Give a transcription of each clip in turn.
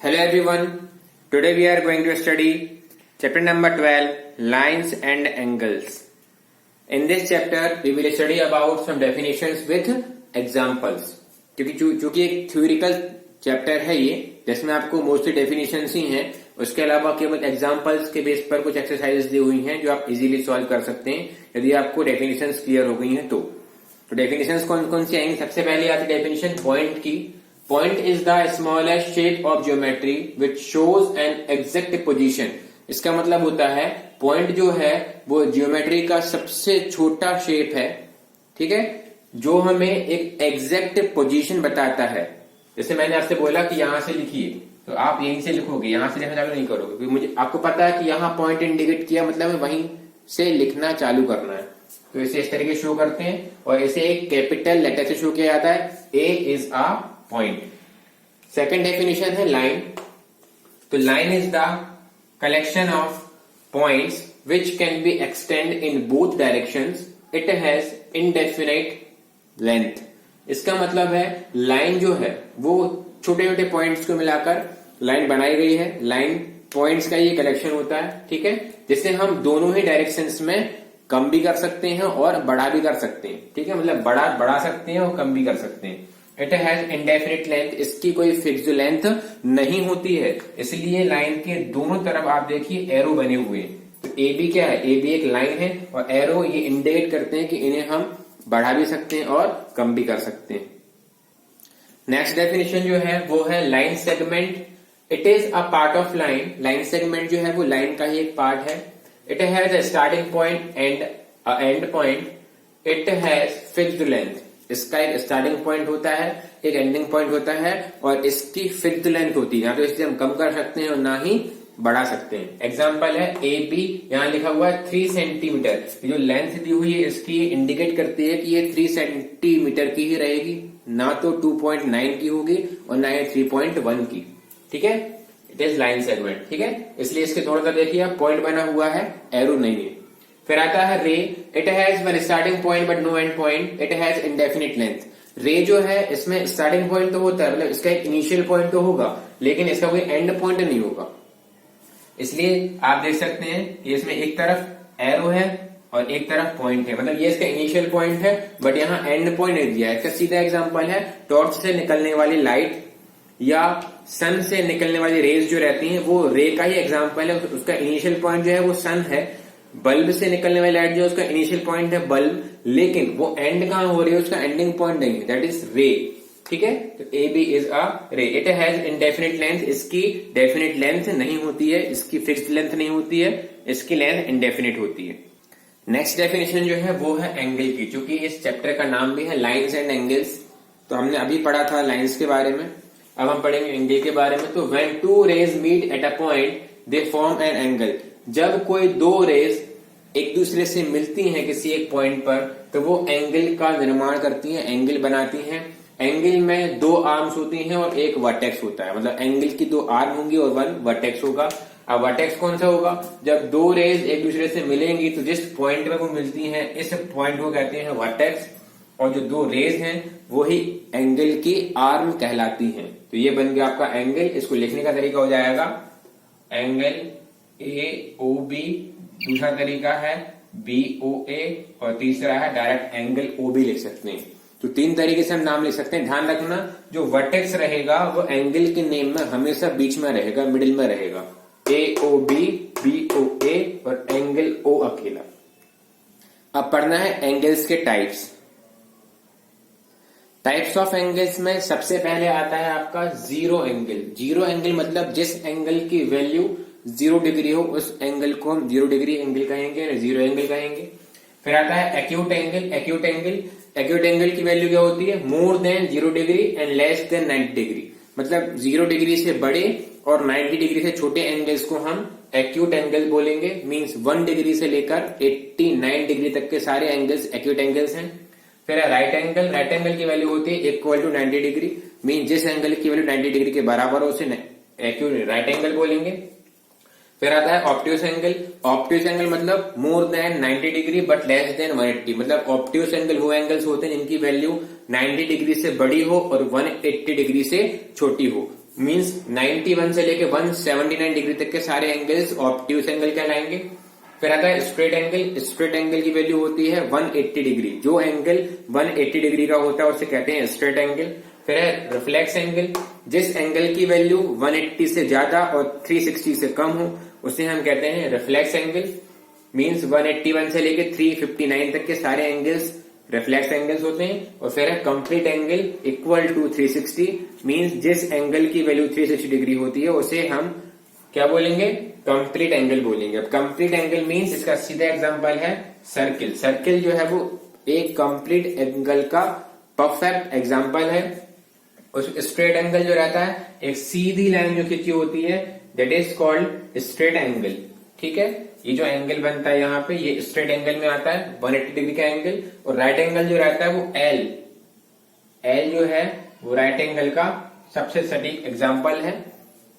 Hello everyone. Today we are going to study chapter number 12, lines and angles. In this chapter we will study about some definitions with examples. क्योंकि एक theoretical chapter है ये, जिसमें आपको mostly definitions ही हैं, उसके अलावा केवल एग्जांपल्स के बेस पर कुछ एक्सरसाइजेस दी हुई हैं जो आप इजीली सॉल्व कर सकते हैं यदि आपको डेफिनेशंस क्लियर हो गई हैं तो डेफिनेशंस कौन कौन सी आएंगी? सबसे पहले आती डेफिनेशन पॉइंट की. Point is the smallest shape of geometry which shows an exact position. इसका मतलब होता है पॉइंट जो है वो ज्योमेट्री का सबसे छोटा शेप है, ठीक है, जो हमें एक एग्जैक्ट पोजीशन बताता है. जैसे मैंने आपसे बोला कि यहां से लिखिए, तो आप यहीं से लिखोगे, यहां से लिखना चालू नहीं करोगे क्योंकि मुझे आपको पता है कि यहाँ पॉइंट इंडिकेट किया मतलब वहीं से लिखना चालू करना है. तो इसे इस तरीके शो करते हैं और इसे एक कैपिटल लेटर से शो किया जाता है. A is a point. Second definition है लाइन. तो line is the collection of points which can be extend in both directions. It has indefinite length. इसका मतलब है लाइन जो है वो छोटे छोटे पॉइंट्स को मिलाकर लाइन बनाई गई है. लाइन पॉइंट्स का ये कलेक्शन होता है, ठीक है, जिससे हम दोनों ही डायरेक्शंस में कम भी कर सकते हैं और बढ़ा भी कर सकते हैं, ठीक है, मतलब बढ़ा सकते हैं और कम भी कर सकते हैं. It has indefinite length. इसकी कोई फिक्स लेंथ नहीं होती है, इसलिए लाइन के दोनों तरफ आप देखिए एरो बने हुए हैं. तो ए बी क्या है? ए बी एक लाइन है और एरो ये इंडिकेट करते हैं कि इन्हें हम बढ़ा भी सकते हैं और कम भी कर सकते हैं. नेक्स्ट डेफिनेशन जो है वो है line segment. It is a part of line. Line segment जो है वो लाइन का ही एक पार्ट है. It has a starting point and a and point. It has fixed length. इसका एक स्टार्टिंग पॉइंट होता है, एक एंडिंग पॉइंट होता है और इसकी फिक्स्ड लेंथ होती है. ना तो इससे हम कम कर सकते हैं और ना ही बढ़ा सकते हैं. एग्जाम्पल है ए बी. यहां लिखा हुआ है 3 सेंटीमीटर. जो लेंथ दी हुई है इसकी इंडिकेट करती है कि ये 3 सेंटीमीटर की ही रहेगी, ना तो 2.9 की होगी और ना ही 3.1 की, ठीक है. इट इज लाइन सेगमेंट, ठीक है. इसलिए इसके दोनों तरफ देखिए पॉइंट बना हुआ है, एरो नहीं है. फिर आता है ray. It has one starting point but no end point. It has indefinite length. Ray जो है इसमें स्टार्टिंग पॉइंट तो होता है, मतलब इसका एक इनिशियल पॉइंट तो होगा, लेकिन इसका कोई एंड पॉइंट नहीं होगा. इसलिए आप देख सकते हैं कि इसमें एक तरफ एरो है और एक तरफ पॉइंट है, मतलब ये इसका इनिशियल पॉइंट है बट यहाँ एंड पॉइंट नहीं दिया है. इसका सीधा एग्जांपल है टॉर्च से निकलने वाली लाइट या सन से निकलने वाली रेज जो रहती हैं वो रे का ही एग्जांपल है. उसका इनिशियल पॉइंट जो है वो सन है. बल्ब से निकलने वाली लाइट जो है उसका इनिशियल पॉइंट है बल्ब, लेकिन वो एंड कहां हो रही है, उसका एंडिंग पॉइंट नहीं है, दैट इज रे, ठीक है. तो ए बी इज अ रे. It has indefinite length. इसकी डेफिनिट लेंथ नहीं होती है, इसकी फिक्स्ड लेंथ नहीं होती है, इसकी लेंथ इनडेफिनिट होती है. नेक्स्ट डेफिनेशन जो है वो है एंगल की. चूंकि इस चैप्टर का नाम भी है लाइन्स एंड एंगल्स, तो हमने अभी पढ़ा था लाइन्स के बारे में, अब हम पढ़ेंगे एंगल के बारे में. तो when two rays meet at a point they form an angle. जब कोई दो रेज एक दूसरे से मिलती हैं किसी एक पॉइंट पर तो वो एंगल का निर्माण करती हैं, एंगल बनाती हैं. एंगल में 2 आर्म्स होती हैं और एक वर्टेक्स होता है, मतलब एंगल की 2 आर्म होंगी और 1 वर्टेक्स होगा. अब वर्टेक्स कौन सा होगा? जब 2 रेज एक दूसरे से मिलेंगी तो जिस पॉइंट में वो मिलती हैं इस पॉइंट को कहते हैं वर्टेक्स, और जो 2 रेज हैं वो ही एंगल की आर्म कहलाती हैं. तो ये बन गया आपका एंगल. इसको लिखने का तरीका हो जाएगा एंगल ए ओ बी, दूसरा तरीका है बी ओ ए और तीसरा है डायरेक्ट एंगल ओ बी लिख सकते हैं. तो 3 तरीके से हम नाम लिख सकते हैं. ध्यान रखना जो वर्टेक्स रहेगा वो एंगल के नेम में हमेशा बीच में रहेगा, मिडिल में रहेगा. ए ओ बी, बी ओ ए और एंगल ओ अकेला. अब पढ़ना है एंगल्स के टाइप्स. टाइप्स ऑफ एंगल्स में सबसे पहले आता है आपका जीरो एंगल. जीरो एंगल मतलब जिस एंगल की वैल्यू 0 डिग्री हो उस एंगल को हम 0 डिग्री एंगल कहेंगे, जीरो एंगल कहेंगे. फिर आता है एक्यूट एंगल. एक्यूट एंगल की वैल्यू क्या होती है? More than 0 degree and less than 90 degree. मतलब 0 डिग्री से बड़े और 90 डिग्री से छोटे एंगल्स को हम एक्यूट एंगल बोलेंगे. मींस 1 डिग्री से लेकर 89 डिग्री तक के सारे एंगल्स एक्यूट एंगल्स हैं. फिर राइट एंगल. राइट एंगल की वैल्यू होती है इक्वल टू 90 डिग्री. मीन जिस एंगल की वैल्यू 90 डिग्री के बराबर हो उसे एक्यूट राइट एंगल बोलेंगे. फिर आता है ऑब्ट्यूस एंगल. ऑब्ट्यूस एंगल मतलब more than 90 degree but less than 180. मतलब ऑब्ट्यूस एंगल वो एंगल्स होते हैं जिनकी वैल्यू 90 डिग्री से बड़ी हो और 180 डिग्री से छोटी हो. मींस 91 से लेके 179 डिग्री तक के सारे एंगल्स ऑब्ट्यूज एंगल कहलाएंगे। फिर आता है स्ट्रेट एंगल। स्ट्रेट एंगल की वैल्यू होती है 180 डिग्री। जो एंगल 180 डिग्री का होता है उसे कहते हैं स्ट्रेट एंगल। फिर है रिफ्लेक्स एंगल। जिस एंगल की वैल्यू 180 से ज्यादा और 360 से कम हो उसे हम कहते हैं रिफ्लेक्स एंगल। मींस 181 से लेके 359 तक के सारे एंगल्स रिफ्लेक्स एंगल्स होते हैं। और फिर है complete angle equal to 360। Means जिस एंगल की वैल्यू 360 डिग्री होती है उसे हम क्या बोलेंगे, कंप्लीट एंगल बोलेंगे। अब कंप्लीट एंगल मींस इसका सीधा एग्जांपल है सर्किल। सर्किल जो है वो एक कंप्लीट एंगल का परफेक्ट एग्जांपल है। उस स्ट्रेट एंगल जो रहता है एक सीधी लाइन जो खींची होती है that is called straight angle. ठीक है, ये जो एंगल बनता है यहाँ पे ये स्ट्रेट एंगल में आता है 180 डिग्री का एंगल। और राइट एंगल जो रहता है वो एल जो है वो राइट एंगल का सबसे सटीक एग्जांपल है।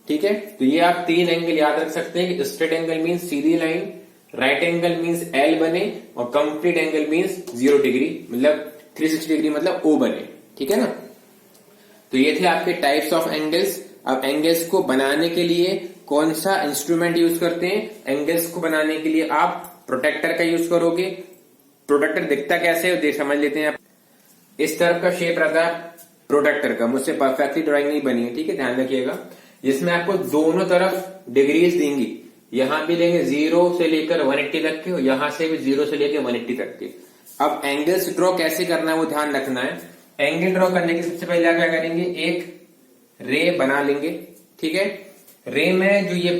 ठीक है, तो ये आप 3 एंगल याद रख सकते हैं कि स्ट्रेट एंगल मींस सीधी line, right angle means L बने और कंप्लीट एंगल मींस 0 डिग्री मतलब 360 डिग्री मतलब ओ बने। ठीक है ना, तो ये थे आपके टाइप्स ऑफ एंगल्स। अब एंगल्स को बनाने के लिए कौन सा इंस्ट्रूमेंट यूज करते हैं? एंगल्स को बनाने के लिए आप प्रोटेक्टर का यूज करोगे। प्रोटेक्टर दिखता कैसे है समझ लेते हैं। इस तरफ का शेप रहता है प्रोटेक्टर का, मुझसे परफेक्टली ड्राइंग नहीं बनी है, ठीक है, ध्यान रखिएगा। जिसमें आपको दोनों तरफ डिग्रीज देंगी, यहां भी लेंगे 0 से लेकर 180 तक के और यहां से भी 0 से लेकर 180 तक के। अब एंगल्स ड्रॉ कैसे करना है वो ध्यान रखना है। एंगल ड्रॉ करने के सबसे पहले क्या करेंगे, एक रे बना लेंगे। ठीक है, रे में जो ये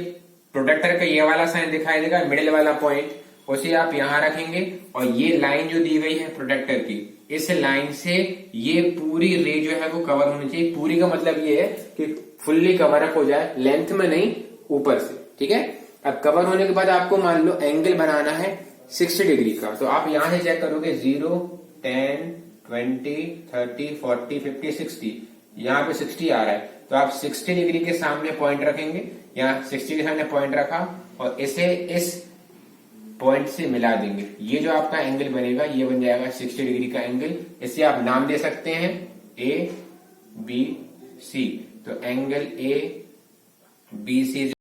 प्रोटेक्टर का ये वाला साइन दिखाई देगा मिडिल वाला पॉइंट, उसे आप यहां रखेंगे और ये लाइन जो दी गई है प्रोटेक्टर की, इस लाइन से ये पूरी रे जो है वो कवर होनी चाहिए। पूरी का मतलब ये है कि फुल्ली कवर अप हो जाए, लेंथ में नहीं ऊपर से। ठीक है, अब कवर होने के बाद आपको मान लो एंगल बनाना है 60 डिग्री का, तो आप यहां से चेक करोगे 0, 10, 20, 30, 40, 50, 60, यहाँ पे 60 आ रहा है तो आप 60 डिग्री के सामने पॉइंट रखेंगे। यहाँ 60 के सामने पॉइंट रखा और इसे इस पॉइंट से मिला देंगे। ये जो आपका एंगल बनेगा ये बन जाएगा 60 डिग्री का एंगल। इसे आप नाम दे सकते हैं ए बी सी। तो एंगल ए बी सी